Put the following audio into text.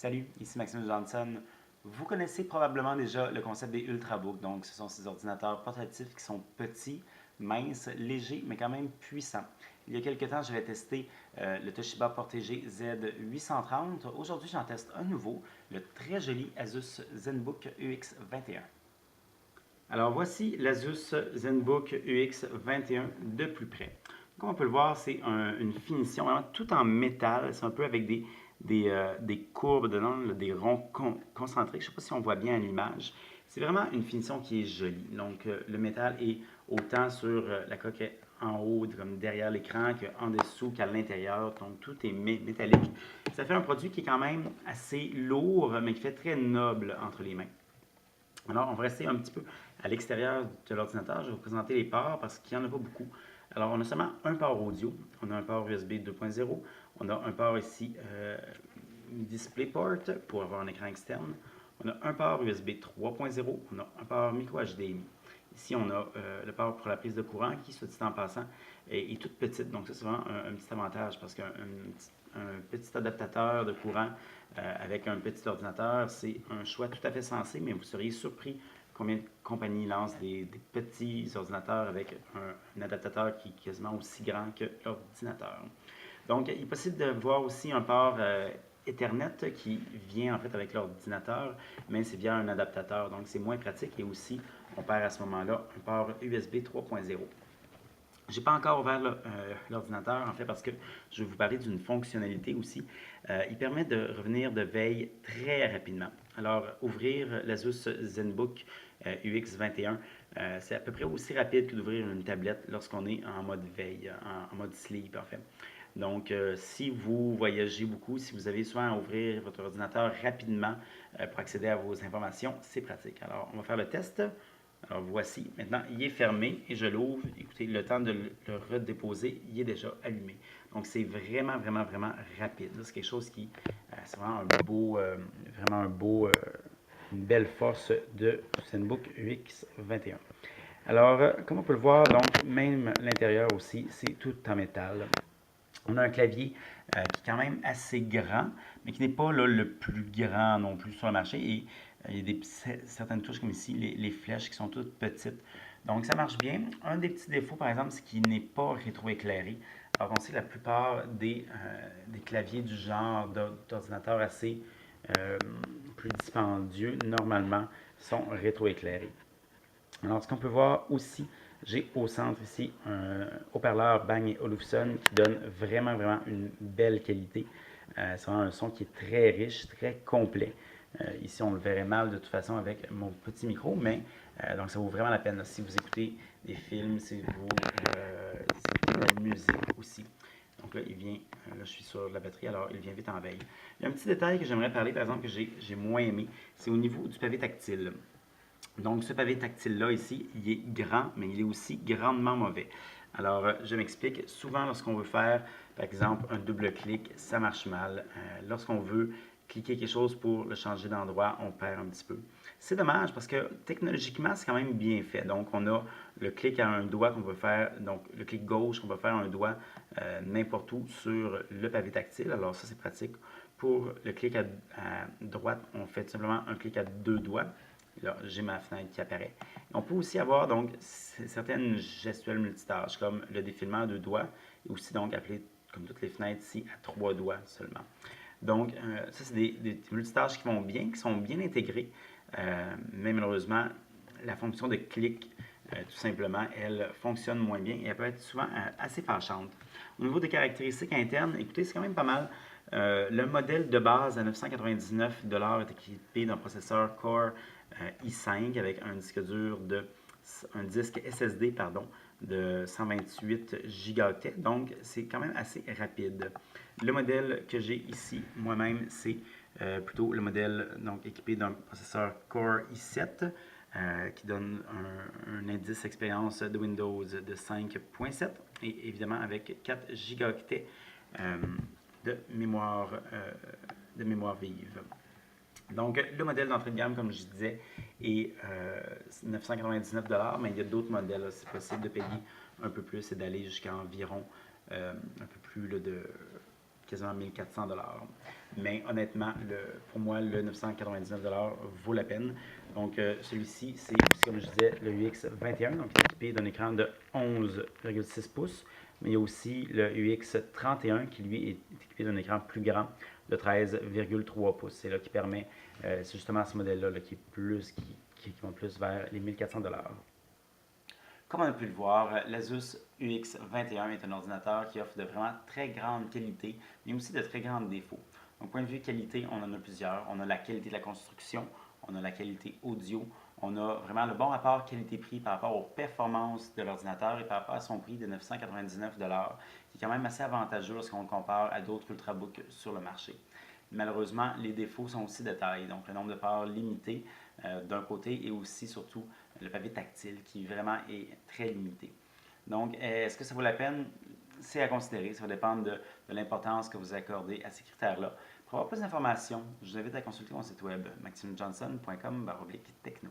Salut, ici Maxime Johnson. Vous connaissez probablement déjà le concept des Ultrabooks, donc ce sont ces ordinateurs portatifs qui sont petits, minces, légers, mais quand même puissants. Il y a quelques temps, j'avais testé le Toshiba Portégé Z830. Aujourd'hui, j'en teste un nouveau, le très joli Asus ZenBook UX21. Alors voici l'Asus ZenBook UX21 de plus près. Comme on peut le voir, c'est une finition vraiment tout en métal. C'est un peu avec des courbes dedans, là, des ronds concentriques. Je ne sais pas si on voit bien à l'image. C'est vraiment une finition qui est jolie. Donc le métal est autant sur la coquette en haut, comme derrière l'écran, qu'en dessous, qu'à l'intérieur. Donc tout est métallique. Ça fait un produit qui est quand même assez lourd, mais qui fait très noble entre les mains. Alors, on va rester un petit peu à l'extérieur de l'ordinateur. Je vais vous présenter les ports parce qu'il n'y en a pas beaucoup. Alors, on a seulement un port audio. On a un port USB 2.0. On a un port ici DisplayPort pour avoir un écran externe. On a un port USB 3.0. On a un port micro HDMI. Ici, on a le port pour la prise de courant qui, soit dit en passant, est toute petite. Donc, ça, c'est vraiment un petit avantage parce qu'un petit adaptateur de courant avec un petit ordinateur, c'est un choix tout à fait sensé, mais vous seriez surpris combien de compagnies lancent des petits ordinateurs avec un adaptateur qui est quasiment aussi grand que l'ordinateur. Donc, il est possible de voir aussi un port Ethernet qui vient en fait avec l'ordinateur, mais c'est via un adaptateur, donc c'est moins pratique et aussi on perd à ce moment-là un port USB 3.0. Je n'ai pas encore ouvert l'ordinateur, en fait, parce que je vais vous parler d'une fonctionnalité aussi. Il permet de revenir de veille très rapidement. Alors, ouvrir l'Asus ZenBook UX21, c'est à peu près aussi rapide que d'ouvrir une tablette lorsqu'on est en mode veille, en mode sleep, en fait. Donc, si vous voyagez beaucoup, si vous avez souvent à ouvrir votre ordinateur rapidement pour accéder à vos informations, c'est pratique. Alors, on va faire le test. Alors voici, maintenant il est fermé et je l'ouvre. Écoutez, le temps de le redéposer, il est déjà allumé. Donc c'est vraiment, vraiment, vraiment rapide. C'est quelque chose qui, c'est vraiment une belle force de ZenBook UX21. Alors, comme on peut le voir, donc même l'intérieur aussi, c'est tout en métal. On a un clavier qui est quand même assez grand, mais qui n'est pas là, le plus grand non plus sur le marché. Et il y a certaines touches comme ici, les flèches qui sont toutes petites. Donc ça marche bien. Un des petits défauts, par exemple, c'est qu'il n'est pas rétroéclairé. Alors on sait que la plupart des claviers du genre d'ordinateur assez plus dispendieux, normalement, sont rétroéclairés. Alors, ce qu'on peut voir aussi, j'ai au centre ici un haut-parleur Bang & Olufsen qui donne vraiment, vraiment une belle qualité. C'est vraiment un son qui est très riche, très complet. Ici, on le verrait mal de toute façon avec mon petit micro, mais donc ça vaut vraiment la peine si vous écoutez des films, si vous écoutez de la musique aussi. Donc là, il vient, là je suis sur la batterie, alors il vient vite en veille. Il y a un petit détail que j'aimerais parler, par exemple, que j'ai moins aimé, c'est au niveau du pavé tactile. Donc, ce pavé tactile-là, ici, il est grand, mais il est aussi grandement mauvais. Alors, je m'explique. Souvent, lorsqu'on veut faire, par exemple, un double clic, ça marche mal. Lorsqu'on veut cliquer quelque chose pour le changer d'endroit, on perd un petit peu. C'est dommage parce que technologiquement, c'est quand même bien fait. Donc, on a le clic à un doigt qu'on peut faire, donc le clic gauche qu'on peut faire à un doigt n'importe où sur le pavé tactile. Alors, ça, c'est pratique. Pour le clic à droite, on fait tout simplement un clic à deux doigts. Là, j'ai ma fenêtre qui apparaît. On peut aussi avoir donc certaines gestuelles multitâches, comme le défilement à deux doigts, et aussi donc appelé, comme toutes les fenêtres ici, à trois doigts seulement. Donc, ça, c'est des multitâches qui vont bien, qui sont bien intégrées, mais malheureusement, la fonction de clic, tout simplement, elle fonctionne moins bien et elle peut être souvent assez fâchante. Au niveau des caractéristiques internes, écoutez, c'est quand même pas mal. Le modèle de base à 999 $ est équipé d'un processeur Core i5 avec un disque SSD de 128 Go. Donc, c'est quand même assez rapide. Le modèle que j'ai ici, moi-même, c'est plutôt le modèle donc, équipé d'un processeur Core i7 qui donne un indice expérience de Windows de 5.7 et évidemment avec 4 Go de mémoire vive. Donc, le modèle d'entrée de gamme, comme je disais, est 999 $, mais il y a d'autres modèles. C'est possible de payer un peu plus et d'aller jusqu'à environ un peu plus là, de quasiment 1400 $. Mais honnêtement, pour moi, le 999 vaut la peine. Donc, celui-ci, c'est aussi, comme je disais, le UX21, donc il est équipé d'un écran de 11,6 pouces. Mais il y a aussi le UX31 qui, lui, est équipé d'un écran plus grand de 13,3 pouces. C'est là qui permet, c'est justement ce modèle-là là, qui va plus vers les 1400 dollars. Comme on a pu le voir, l'Asus UX21 est un ordinateur qui offre de vraiment très grande qualité, mais aussi de très grands défauts. Donc, point de vue qualité, on en a plusieurs. On a la qualité de la construction, on a la qualité audio, on a vraiment le bon rapport qualité-prix par rapport aux performances de l'ordinateur et par rapport à son prix de 999 qui est quand même assez avantageux lorsqu'on le compare à d'autres Ultrabooks sur le marché. Malheureusement, les défauts sont aussi de taille, donc le nombre de parts limité d'un côté et aussi surtout le pavé tactile qui vraiment est très limité. Donc, est-ce que ça vaut la peine? C'est à considérer, ça va dépendre de l'importance que vous accordez à ces critères-là. Pour avoir plus d'informations, je vous invite à consulter mon site web maximjohnson.com/techno.